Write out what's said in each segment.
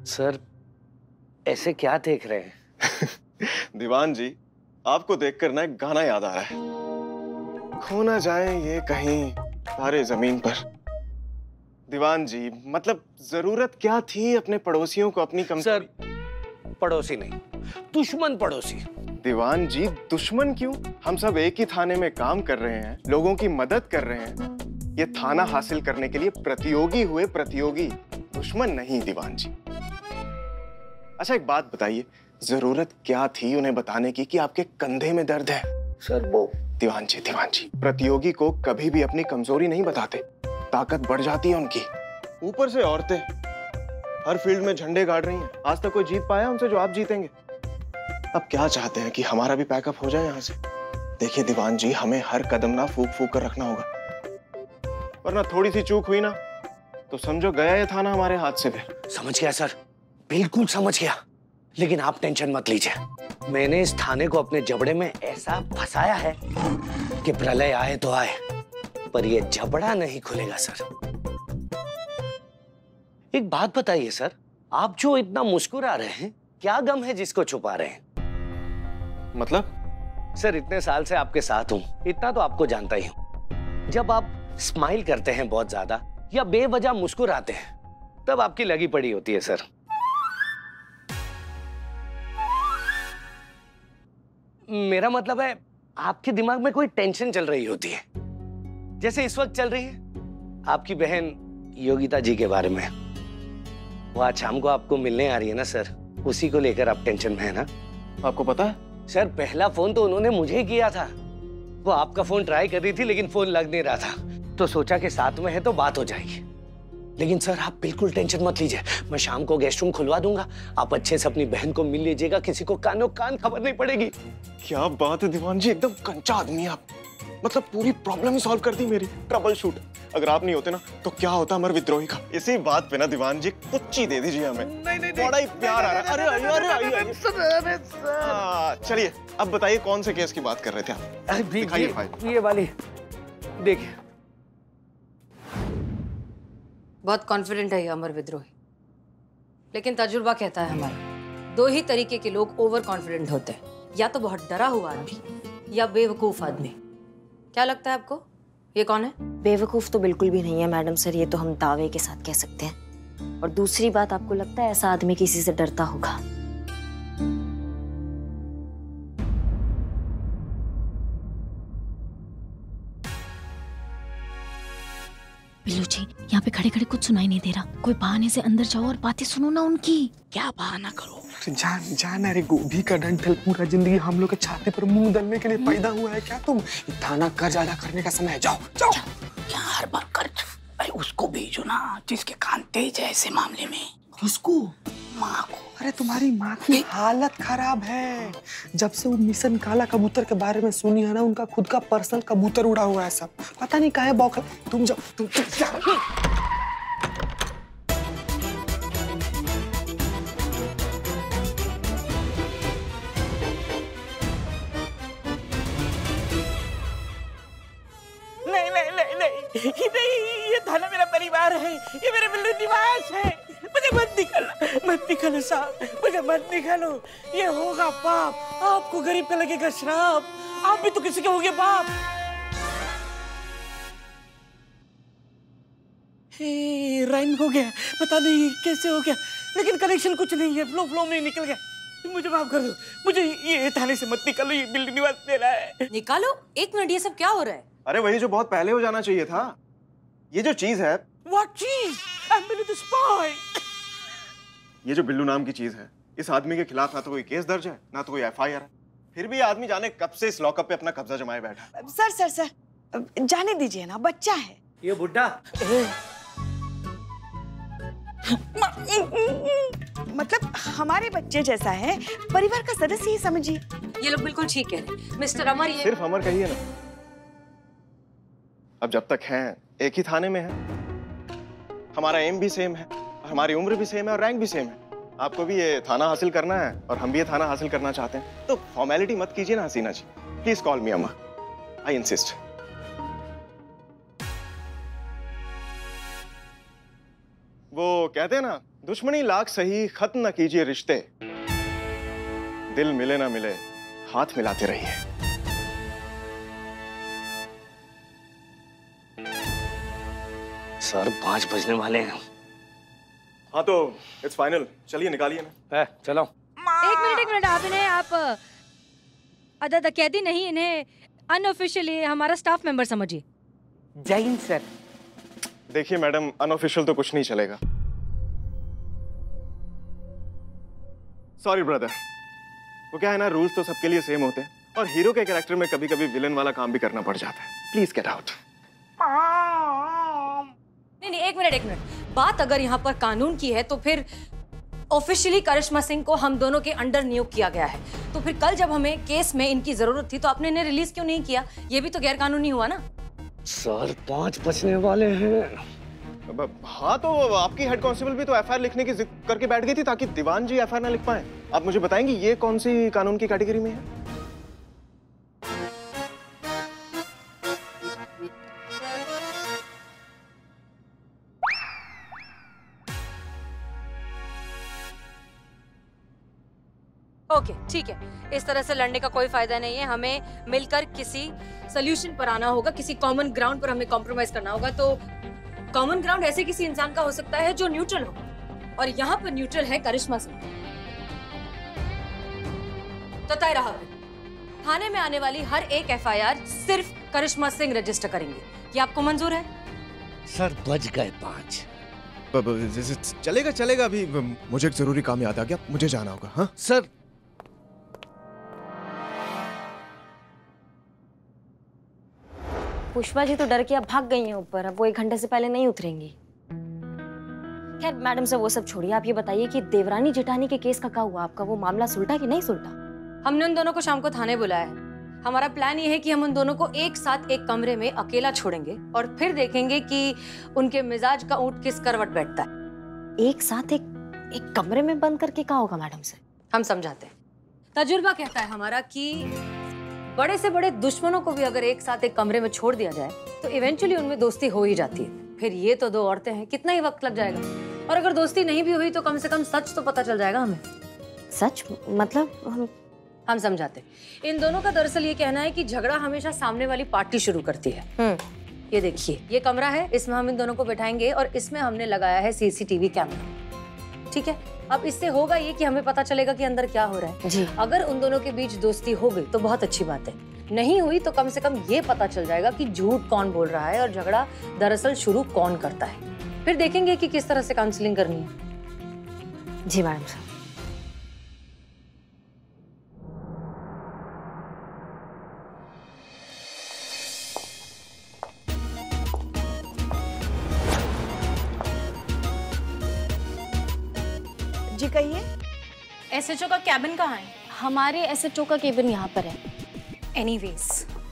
Sir ऐसे क्या देख रहे हैं? दीवान जी, आपको देखकर ना एक गाना याद आ रहा है। खो ना जाए ये कहीं तारे जमीन पर। दीवान जी, मतलब जरूरत क्या थी अपने पड़ोसियों को अपनी कम। सर पड़ोसी नहीं, दुश्मन पड़ोसी। दीवान जी, दुश्मन क्यों? हम सब एक ही थाने में काम कर रहे हैं, लोगों की मदद कर रहे हैं। ये थाना हासिल करने के लिए प्रतियोगी हुए, प्रतियोगी, दुश्मन नहीं दीवान जी। अच्छा एक बात बताइए, जरूरत क्या थी उन्हें बताने की कि आपके कंधे में दर्द है? सर वो दीवान जी, प्रतियोगी को कभी भी अपनी कमजोरी नहीं बताते, ताकत बढ़ जाती है उनकी। ऊपर से औरतें हर फील्ड में झंडे गाड़ रही हैं। आज तक कोई जीत पाया उनसे जो आप जीतेंगे? अब क्या चाहते हैं कि हमारा भी पैकअप हो जाए यहाँ से? देखिए दीवान जी, हमें हर कदम ना फूक फूक कर रखना होगा, वरना थोड़ी सी चूक हुई ना तो समझो गया ये थाना हमारे हाथ से। फिर समझ गया सर, बिल्कुल समझ गया। लेकिन आप टेंशन मत लीजिए, मैंने इस थाने को अपने जबड़े में ऐसा फंसाया है कि प्रलय आए तो आए, पर ये जबड़ा नहीं खुलेगा सर। एक बात बताइए सर, आप जो इतना मुस्कुरा रहे हैं, क्या गम है जिसको छुपा रहे हैं? मतलब? सर इतने साल से आपके साथ हूं, इतना तो आपको जानता ही हूं। जब आप स्माइल करते हैं बहुत ज्यादा या बेवजह मुस्कुराते हैं, तब आपकी लगी पड़ी होती है सर। मेरा मतलब है आपके दिमाग में कोई टेंशन चल रही होती है, जैसे इस वक्त चल रही है आपकी बहन योगिता जी के बारे में। वो आज शाम को आपको मिलने आ रही है ना सर, उसी को लेकर आप टेंशन में है ना? आपको पता है? सर पहला फोन तो उन्होंने मुझे ही किया था। वो आपका फोन ट्राई कर रही थी लेकिन फोन लग नहीं रहा था, तो सोचा कि साथ में है तो बात हो जाएगी। लेकिन सर आप बिल्कुल टेंशन मत लीजिए, मैं शाम को गेस्ट रूम खुलवा दूंगा, आप अच्छे से अपनी बहन को मिल लीजिएगा, किसी को कानों कान खबर नहीं पड़ेगी। क्या बात है दीवान जी, एकदम कंचा आदमी आप। मतलब पूरी प्रॉब्लम ही सॉल्व कर दी मेरी, ट्रबल शूट। अगर आप नहीं होते ना तो क्या होता अमर विद्रोही का। इसी बात पे ना दीवान जी कुछ ही दे दीजिए हमें। नहीं, बड़ा ही प्यार आ रहा है। अरे चलिए अब बताइए कौन से केस की बात कर रहे थे आप? दिखाइए फाइल। ये वाली देखिए। बहुत कॉन्फिडेंट है ये अमर विद्रोही, लेकिन तजुर्बा कहता है हमारा, दो ही तरीके के लोग ओवर कॉन्फिडेंट होते हैं, या तो बहुत डरा हुआ आदमी या बेवकूफ आदमी। क्या लगता है आपको, ये कौन है? बेवकूफ तो बिल्कुल भी नहीं है मैडम सर, ये तो हम दावे के साथ कह सकते हैं। और दूसरी बात, आपको लगता है ऐसा आदमी किसी से डरता होगा? बिल्लू जी, यहाँ पे खड़े खड़े कुछ सुनाई नहीं दे रहा, कोई बहाने से अंदर जाओ और बातें सुनो ना उनकी। क्या बहाना करो? जान अरे गोभी का डंठल पूरा जिंदगी हम लोग के छाते पर मुंह डालने के लिए पैदा हुआ है क्या तुम? थाना कर्ज अदा करने का समय है, जाओ जाओ। क्या हर बार कर्ज? अरे उसको भेजो ना जिसके कान तेज है ऐसे मामले में। किसको? माँ को। अरे तुम्हारी माँ की हालत खराब है, जब से वो मिशन काला कबूतर के बारे में सुनी है ना, उनका खुद का पर्सनल कबूतर उड़ा हुआ है सब, पता नहीं काहे बौखल। तुम जाओ, तुम जाओ। नहीं, ये थाना मेरा परिवार है, ये मेरे बिल्लू निवास है। मुझे मत निकालो साहब, मुझे मत निकालो। ये होगा पाप, आपको गरीब का लगेगा श्राप, आप भी तो किसी के होंगे बाप। राइम हो गया, पता नहीं कैसे हो गया, लेकिन कनेक्शन कुछ नहीं है, फ्लो में निकल गया। मुझे माफ कर दो, मुझे ये थाने से मत निकालो, ये बिल्लू निवास मेरा है। निकालो? एक मिनट, ये सब क्या हो रहा है? अरे वही जो बहुत पहले हो जाना चाहिए था। ये जो चीज है। What चीज? I'm Billu the spy. ये जो बिल्लू नाम की चीज है, इस आदमी के खिलाफ ना तो कोई केस दर्ज है, ना तो कोई FIR है। फिर भी आदमी जाने कब से इस लॉकअप पे अपना कब्जा जमाए बैठा। सर जाने दीजिए ना, बच्चा है ये बुड्ढा। मतलब हमारे बच्चे जैसा है, परिवार का सदस्य ही समझिए। ये लोग बिल्कुल ठीक है मिस्टर अमर। ये सिर्फ अमर कहिए ना, अब जब तक हैं एक ही थाने में है, हमारा एम भी सेम है, हमारी उम्र भी सेम है और रैंक भी सेम है। आपको भी ये थाना हासिल करना है और हम भी ये थाना हासिल करना चाहते हैं, तो फॉर्मेलिटी मत कीजिए ना हसीना जी। प्लीज कॉल मी अम्मा, आई इंसिस्ट। कहते हैं ना, दुश्मनी लाख सही, खत्म न कीजिए रिश्ते, दिल मिले ना मिले, हाथ मिलाते रहिए। सर 5 बजने वाले हैं। हाँ तो इट्स फाइनल, चलिए निकालिए ना। चलो। एक मिनट आप अदा कैदी नहीं, इन्हें अनऑफिशियली हमारा स्टाफ मेंबर समझिए। जय हिंद सर। देखिए मैडम, अनऑफिशियल तो कुछ नहीं चलेगा। सॉरी ब्रदर, वो क्या है ना, रूल्स तो सबके लिए सेम होते हैं और हीरो के कैरेक्टर में कभी कभी विलन वाला काम भी करना पड़ जाता है। Please get out. नहीं, एक मिनट। बात अगर यहाँ पर कानून की है तो फिर ऑफिशियली करिश्मा सिंह को हम दोनों के अंडर नियुक्त किया गया है। तो फिर कल जब हमें केस में इनकी जरूरत थी तो आपने इन्हें रिलीज क्यों नहीं किया? ये भी तो गैर कानूनी हुआ ना। सर 5 बजने वाले हैं। हाँ तो आपकी हेड कांस्टेबल भी तो एफआईआर लिखने की जिद करके बैठ गई थी ताकि दीवान जी एफआईआर ना लिख पाए। आप मुझे बताएंगी ये कौन सी कानून की कैटेगरी में है? ओके, ठीक है। इस तरह से लड़ने का कोई फायदा नहीं है। हमें मिलकर किसी सोल्यूशन पर आना होगा, किसी कॉमन ग्राउंड पर हमें कॉम्प्रोमाइज करना होगा। तो कॉमन ग्राउंड ऐसे किसी इंसान का हो सकता है जो न्यूट्रल हो, और यहाँ पर न्यूट्रल है करिश्मा सिंह। तो तय रहा, थाने में आने वाली हर एक एफआईआर सिर्फ करिश्मा सिंह रजिस्टर करेंगे। ये आपको मंजूर है? सर बज गए 5। चलेगा। अभी मुझे एक जरूरी काम याद आ गया, मुझे जाना होगा। हाँ सर। पुष्पा जी तो डर के अब भाग गई हैं ऊपर, अब वो 1 घंटे से पहले नहीं उतरेंगी। खैर मैडम से वो सब छोड़िए, आप ये बताइए कि देवरानी जेठानी के केस का क्या हुआ? आपका वो मामला सुलटा कि नहीं सुलटा? हमने उन दोनों को शाम को थाने बुलाया है। हमारा प्लान ये है कि हम उन दोनों को एक साथ एक कमरे में अकेला छोड़ेंगे और फिर देखेंगे कि उनके मिजाज का ऊंट किस करवट बैठता है। एक साथ एक कमरे में बंद करके क्या होगा मैडम से? हम समझाते हैं। तजुर्बा कहता है हमारा कि बड़े से बड़े दुश्मनों को भी अगर एक साथ एक कमरे में छोड़ दिया जाए तो इवेंचुअली उनमें दोस्ती हो ही जाती है। फिर ये तो 2 औरतें हैं, कितना ही वक्त लग जाएगा। और अगर दोस्ती नहीं भी हुई तो कम से कम सच तो पता चल जाएगा हमें। सच मतलब? हम समझाते। इन दोनों का दरअसल ये कहना है कि झगड़ा हमेशा सामने वाली पार्टी शुरू करती है। ये देखिए, ये कमरा है, इसमें हम इन दोनों को बैठाएंगे और इसमें हमने लगाया है सीसीटीवी कैमरा। ठीक है, अब इससे होगा ये कि हमें पता चलेगा कि अंदर क्या हो रहा है जी। अगर उन दोनों के बीच दोस्ती हो गई तो बहुत अच्छी बात है, नहीं हुई तो कम से कम ये पता चल जाएगा कि झूठ कौन बोल रहा है और झगड़ा दरअसल शुरू कौन करता है। फिर देखेंगे कि किस तरह से काउंसलिंग करनी है। जी मैडम साहब। जी कहिए। एसएचओ का कैबिन कहाँ है? हमारे एसएचओ का केबिन यहाँ पर है। एनीवेज,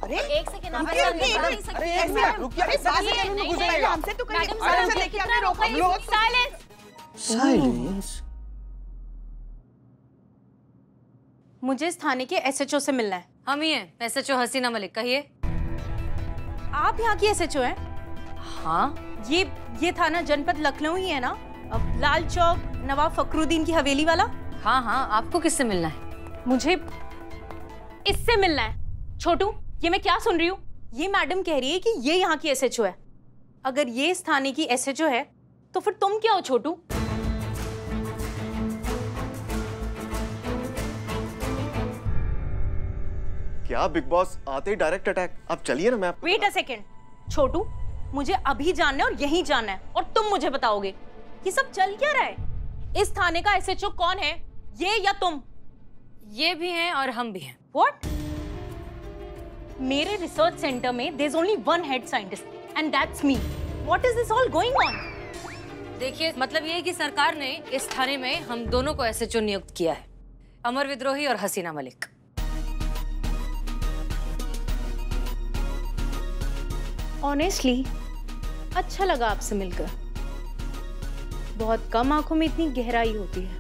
अरे एक सेकंड, आप रुकिए, ऐसा रुकिए, नहीं कर रुकिए, सकते। अरे एक मिनट रुकिए, अरे बात ये करने में नहीं, घुस नहीं, जाएगा हमसे तो कहीं मैडम अरे साहब, से देखिए आपने रोका कितना लोग तो- साइलेंस। साइलेंस। मुझे इस थाने के एसएचओ से मिलना है। हम ही हैं, एसएचओ हसीना मलिक। कहिए। आप यहाँ की एसएचओ हैं? हाँ, ये थाना जनपद लखनऊ ही है ना? अब लाल चौक नवाब फखरुद्दीन की हवेली वाला? हाँ हाँ, आपको किससे मिलना है? मुझे इससे मिलना है। छोटू, ये मैं क्या सुन रही हूँ? ये मैडम कह रही है कि ये यहाँ की एसएचओ है। अगर ये इस थाने की एसएचओ है तो फिर तुम क्या हो छोटू? क्या बिग बॉस आते ही डायरेक्ट अटैक? आप चलिए ना, मैं वेट अ सेकेंड छोटू, मुझे अभी जानना है और यही जानना है और तुम मुझे बताओगे ये सब चल क्या रहा है? इस थाने का एसएचओ कौन है, ये या तुम? ये भी हैं और हम भी हैं। What? मेरे रिसर्च सेंटर में there's only one head scientist and that's me. What is this all going on? देखिए, मतलब ये है कि सरकार ने इस थाने में हम दोनों को एसएचओ नियुक्त किया है, अमर विद्रोही और हसीना मलिक। Honestly, अच्छा लगा आपसे मिलकर। बहुत कम आंखों में इतनी गहराई होती है।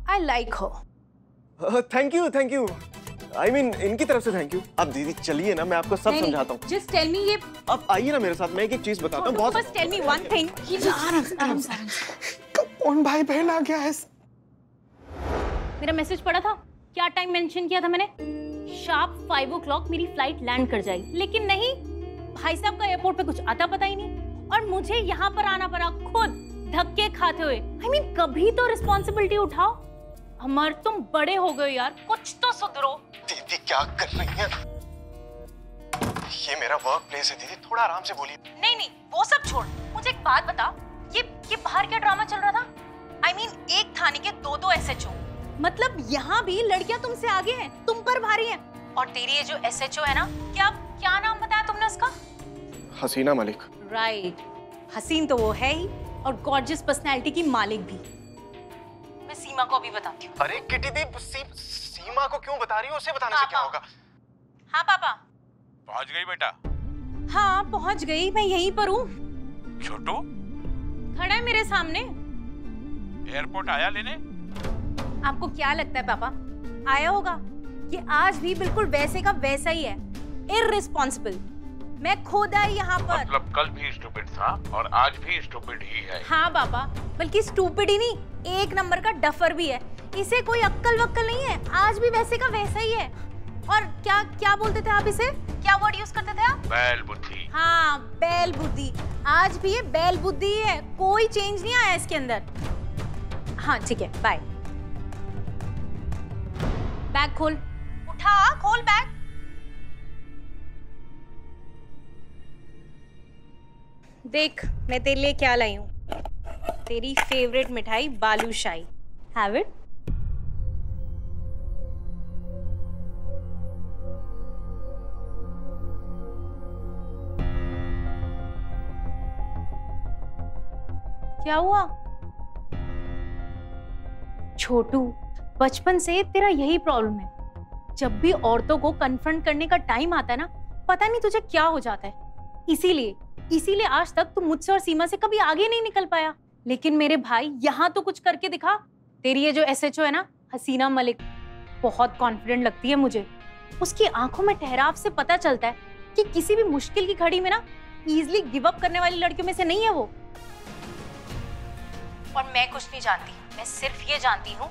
I like her. Thank you. I mean, इनकी तरफ से थैंक यू। अब दीदी चलिए ना, मैं आपको सब समझाता हूँ। जस्ट टेल मी ये। अब आइए ना मेरे साथ, मैं एक चीज बताता हूँ। बहुत बस टेल मी वन थिंग। आराम से। कौन भाई बहन आ गया है? मेरा मैसेज पढ़ा था? क्या टाइम मेंशन किया था मैंने? शार्प 5 o'clock मेरी फ्लाइट लैंड कर जाएगी, लेकिन नहीं, भाई साहब का एयरपोर्ट पे कुछ आता पता ही नहीं और मुझे यहाँ पर आना पड़ा खुद धक्के खाते हुए। I mean, कभी तो रिस्पॉन्सिबिलिटी उठाओ। अमर तुम बड़े हो गए यार, कुछ तो सुधरो। दीदी क्या कर रही हैं? ये मेरा वर्क प्लेस है दीदी, थोड़ा आराम से बोलिए। नहीं, वो सब छोड़, मुझे एक बात बता, ये बाहर क्या ड्रामा चल रहा था? I mean, एक थाने के 2 SHO, मतलब यहाँ भी लड़कियां तुमसे आगे हैं, तुम पर भारी हैं। और तेरी ये जो SHO है ना, क्या नाम बताया तुमने उसका? हसीना मलिक। राइट, हसीन तो वो है ही और गॉर्जियस पर्सनैलिटी की मालिक भी। मैं सीमा को भी बताती हूँ। अरे किटी दी, सीमा को क्यों बता रही हो? उसे बताने से क्या होगा? हाँ पापा। पहुंच गई बेटा? हाँ पहुंच गई, मैं यहीं पर हूँ। छोटू खड़ा है मेरे सामने। एयरपोर्ट आया लेने? आपको क्या लगता है पापा, आया होगा? ये आज भी बिल्कुल वैसे का वैसा ही है, इररिस्पॉन्सिबल। मैं खुद आई यहाँ पर। मतलब कल भी स्टूपिड था और आज भी स्टूपिड ही है। हाँ पापा, बल्कि स्टूपिड ही नहीं, एक नंबर का डफर भी है। इसे कोई अक्ल वक्कल नहीं है, आज भी वैसे का वैसा ही है। और क्या बोलते थे आप इसे? क्या वर्ड यूज करते थे आप? बैल बुद्धि। हाँ बैल बुद्धि, आज भी ये बैल बुद्धि ही है, कोई चेंज नहीं आया इसके अंदर। हाँ ठीक है, बाय। बैग खोल, उठा, खोल बैग। देख मैं तेरे लिए क्या लाई हूँ, तेरी फेवरेट मिठाई बालूशाही। Have it. क्या हुआ? छोटू, बचपन से तेरा यही प्रॉब्लम है, जब भी औरतों को कन्फ्रंट करने का टाइम आता है ना, पता नहीं तुझे क्या हो जाता है। इसीलिए आज तक तू मुझसे और सीमा से कभी आगे नहीं निकल पाया। लेकिन मेरे भाई यहाँ तो कुछ करके दिखा। तेरी ये जो SHO है ना, हसीना मलिक, बहुत कॉन्फिडेंट लगती है मुझे। उसकी आंखों में ठहराव से पता चलता है कि किसी भी मुश्किल की घड़ी में ना इजीली गिव अप करने वाली लड़कियों में से नहीं है वो। और मैं कुछ नहीं जानती, मैं सिर्फ ये जानती हूँ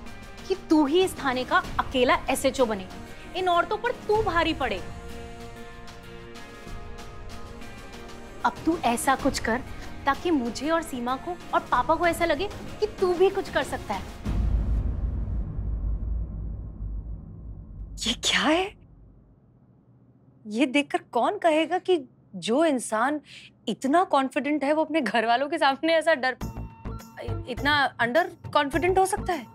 कि तू ही इस थाने का अकेला SHO बने, इन औरतों पर तू भारी पड़े। अब तू ऐसा कुछ कर ताकि मुझे और सीमा को और पापा को ऐसा लगे कि तू भी कुछ कर सकता है। ये क्या है? ये देखकर कौन कहेगा कि जो इंसान इतना कॉन्फिडेंट है वो अपने घर वालों के सामने ऐसा इतना अंडर कॉन्फिडेंट हो सकता है?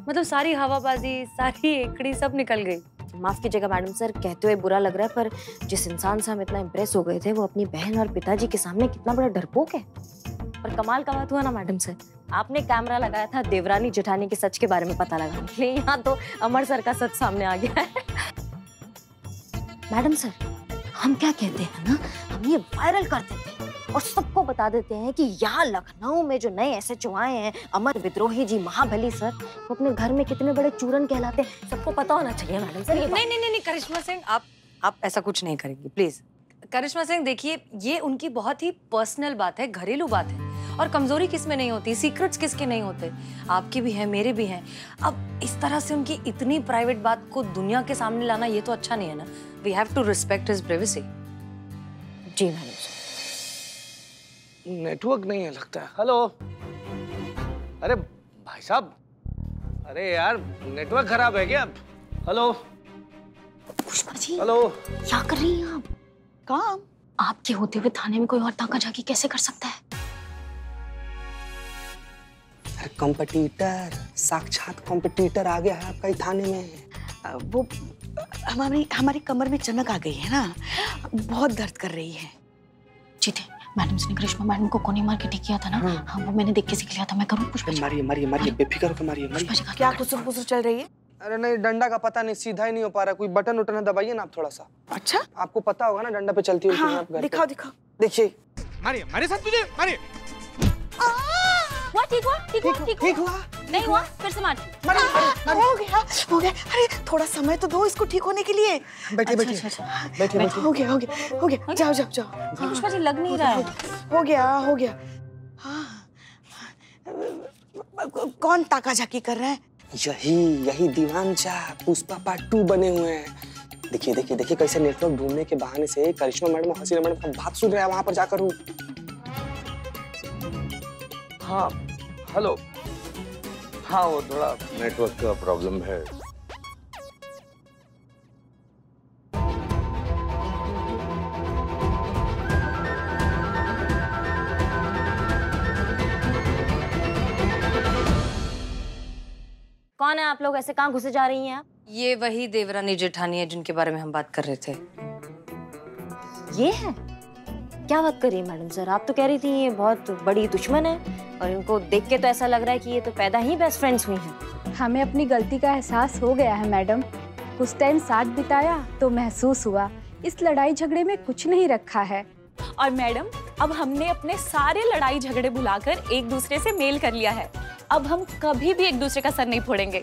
मतलब सारी हवाबाजी, सारी एकड़ी सब निकल गई। माफ कीजिएगा मैडम सर, कहते हुए बुरा लग रहा है, पर जिस इंसान से हम इतना इम्प्रेस हो गए थे वो अपनी बहन और पिताजी के सामने कितना बड़ा डरपोक है। और कमाल का बात हुआ ना मैडम सर, आपने कैमरा लगाया था देवरानी जेठानी के सच के बारे में पता लगाने के लिए, यहाँ तो अमर सर का सच सामने आ गया है। मैडम सर, हम क्या कहते हैं ना, हम ये वायरल कर देते हैं और सबको बता देते हैं कि यहाँ लखनऊ में जो नए SHO आए हैं, अमर विद्रोही जी, महाबली सर, वो अपने घर में कितने बड़े चूरन कहलाते हैं, सबको पता होना चाहिए मैडम सर। ये नहीं करिश्मा सिंह, आप ऐसा कुछ नहीं करेंगे प्लीज। करिश्मा सिंह देखिए, ये उनकी बहुत ही पर्सनल बात है, घरेलू बात है, और कमजोरी किस में नहीं होती, सीक्रेट्स किसके नहीं होते, आपकी भी है, मेरे भी हैं। अब इस तरह से उनकी इतनी प्राइवेट बात को दुनिया के सामने लाना ये तो अच्छा नहीं है ना। We have to respect his privacy. जी मैडम सर। नेटवर्क नहीं है लगता है। हेलो, अरे भाई साहब, अरे यार नेटवर्क खराब है क्या? हेलो पुष्पा जी, हेलो, क्या कर रही हैं आप? काम? आपके होते हुए थाने में कोई और ताका झाकी कैसे कर सकता है? कॉम्पिटिटर, साक्षात कॉम्पिटिटर आ गया है आपका थाने में। वो हमारी कमर में चमक आ गई है ना, बहुत दर्द कर रही है। जीते, मैडम से करिश्मा मैडम को कोने मार के ठीक किया था ना, हाँ वो मैंने देख के सीख लिया था। मैं करूँ पुष्पा जी? मारिए बेफिक्र होकर मारिए। क्या कुसुर चल रही है? अरे नहीं, डंडा का पता नहीं, सीधा ही नहीं हो पा रहा, कोई बटन उटन दबाइए ना आप थोड़ा सा। अच्छा, आपको पता होगा ना डंडा पे चलती हुई। हाँ, दिखाओ। देखिए, मारिए साथ तुझे मारिए। हुआ? ठीक हुआ? ठीक हुआ? ठीक हुआ? नहीं हुआ? फिर से मार। हो गया, हो गया। अरे थोड़ा समय तो दो इसको ठीक होने के लिए। बैठिए बैठिए बैठिए बैठिए। हो गया, हो गया, हो गया। जाओ जाओ जाओ। पुष्पा जी लग नहीं रहा है। हो गया, हो गया। हाँ, कौन ताका झाकी कर रहा है? यही दीवान शाह पुष्पा पार्ट 2 बने हुए हैं। देखिए देखिए देखिए कैसे नेटवर्क ढूंढने के बहाने से करिश्मा मैडम और हसीना मैडम का बात सुन रहे हैं वहां पर जाकर हूँ। हाँ हेलो। हाँ वो थोड़ा नेटवर्क का प्रॉब्लम है। कौन है आप लोग? ऐसे कहाँ घुसे जा रही हैं आप? ये वही देवरानी जेठानी है जिनके बारे में हम बात कर रहे थे। ये है? क्या बात कर रही है मैडम सर? आप तो कह रही थी ये बहुत बड़ी दुश्मन है और इनको देख के तो ऐसा लग रहा है कि ये तो पैदा ही बेस्ट फ्रेंड्स हुई हैं। हमें अपनी गलती का एहसास हो गया है मैडम। कुछ टाइम साथ बिताया तो महसूस हुआ इस लड़ाई झगड़े में कुछ नहीं रखा है। और मैडम अब हमने अपने सारे लड़ाई झगड़े भुलाकर एक दूसरे से मेल कर लिया है। अब हम कभी भी एक दूसरे का सर नहीं फोड़ेंगे,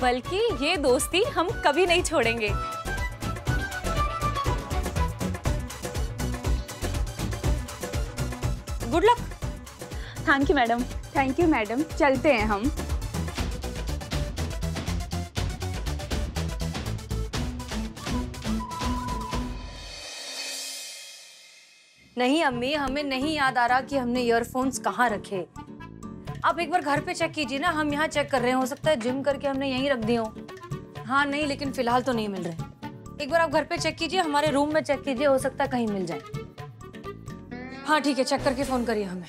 बल्कि ये दोस्ती हम कभी नहीं छोड़ेंगे। Good luck. Thank you madam. Thank you madam, चलते हैं हम। नहीं अम्मी, हमें नहीं याद आ रहा कि हमने ईयरफोन्स कहाँ रखे। आप एक बार घर पे चेक कीजिए ना, हम यहाँ चेक कर रहे हैं, हो सकता है जिम करके हमने यहीं रख दिए हो। हाँ नहीं, लेकिन फिलहाल तो नहीं मिल रहे। एक बार आप घर पे चेक कीजिए, हमारे रूम में चेक कीजिए, हो सकता है कहीं मिल जाए। हाँ ठीक है, चेक करके फोन करिए हमें।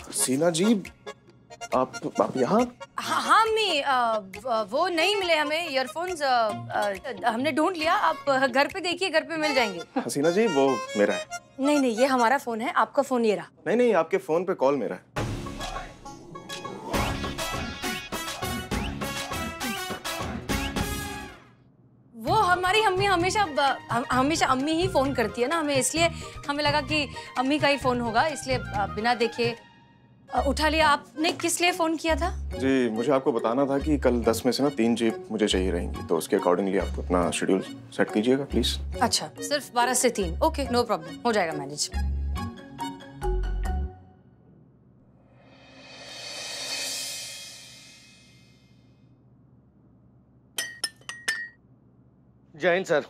हसीना जी, आप यहाँ? हाँ अम्मी, वो नहीं मिले हमें ईयरफोन्स। हमने ढूंढ लिया, आप घर पे देखिए, घर पे मिल जाएंगे। हसीना जी वो मेरा है। नहीं नहीं, ये हमारा फोन है, आपका फोन ये रहा। नहीं नहीं, आपके फोन पे कॉल मेरा है। वो हमारी अम्मी हमेशा अम्मी ही फोन करती है ना हमें, इसलिए हमें लगा कि अम्मी का ही फोन होगा, इसलिए बिना देखे उठा लिया। आपने किस लिए फोन किया था? जी मुझे आपको बताना था कि कल 10 में से ना 3 जीप मुझे चाहिए रहेंगी, तो उसके अकॉर्डिंगली आप अपना शेड्यूल सेट कीजिएगा प्लीज। अच्छा, सिर्फ 12 से 3। ओके, नो प्रॉब्लम, हो जाएगा मैनेज। जय हिंद सर।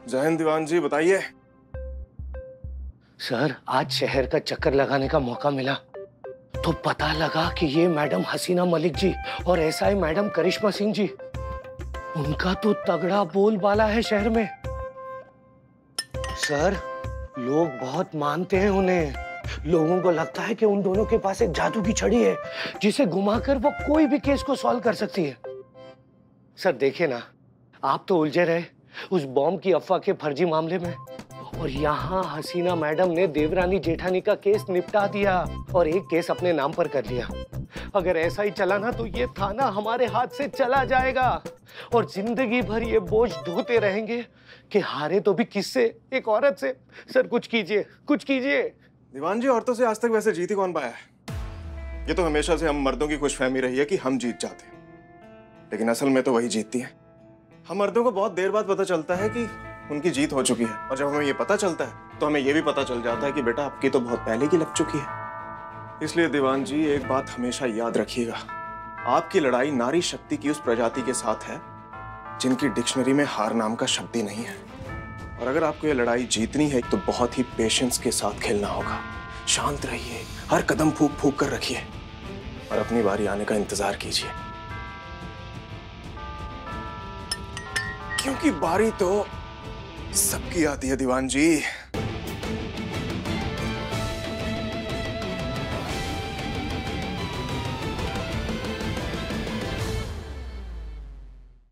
जय हिंद दीवान जी, बताइए। सर आज शहर का चक्कर लगाने का मौका मिला तो पता लगा कि ये मैडम हसीना मलिक जी और एसआई मैडम करिश्मा सिंह जी, उनका तो तगड़ा बोलबाला है शहर में। सर लोग बहुत मानते हैं उन्हें। लोगों को लगता है कि उन दोनों के पास एक जादू की छड़ी है जिसे घुमाकर वो कोई भी केस को सॉल्व कर सकती है। सर देखे ना, आप तो उलझे रहे उस बॉम्ब की अफवाह के फर्जी मामले में, और यहाँ हसीना मैडम ने देवरानी जेठानी का केस निपटा दिया और एक केस अपने नाम पर कर लिया। अगर ऐसा ही चला ना तो ये थाना हमारे हाथ से चला जाएगा और जिंदगी भर ये बोझ ढोते रहेंगे कि हारे तो भी किससे, एक औरत से। सर कुछ कीजिए, कुछ कीजिए। दीवान जी, औरतों से आज तक वैसे जीत ही कौन पाया है? ये तो हमेशा से हम मर्दों की खुशफहमी रही है कि हम जीत जाते हैं, लेकिन असल में तो वही जीतती है। हम मर्दों को बहुत देर बाद पता चलता है कि उनकी जीत हो चुकी है, और जब हमें ये पता चलता है तो हमें ये भी पता चल जाता है कि बेटा आपकी तो बहुत पहले की लग चुकी है। इसलिए दीवान जी, एक बात हमेशा याद रखिएगा, आपकी लड़ाई नारी शक्ति की उस प्रजाति के साथ है जिनकी डिक्शनरी में हार नाम का शब्द ही नहीं है। और अगर आपको ये लड़ाई जीतनी है तो बहुत ही पेशेंस के साथ खेलना होगा। शांत रहिए, हर कदम फूंक फूंक कर रखिए और अपनी बारी आने का इंतजार कीजिए, क्योंकि बारी तो सबकी आती है दीवान जी।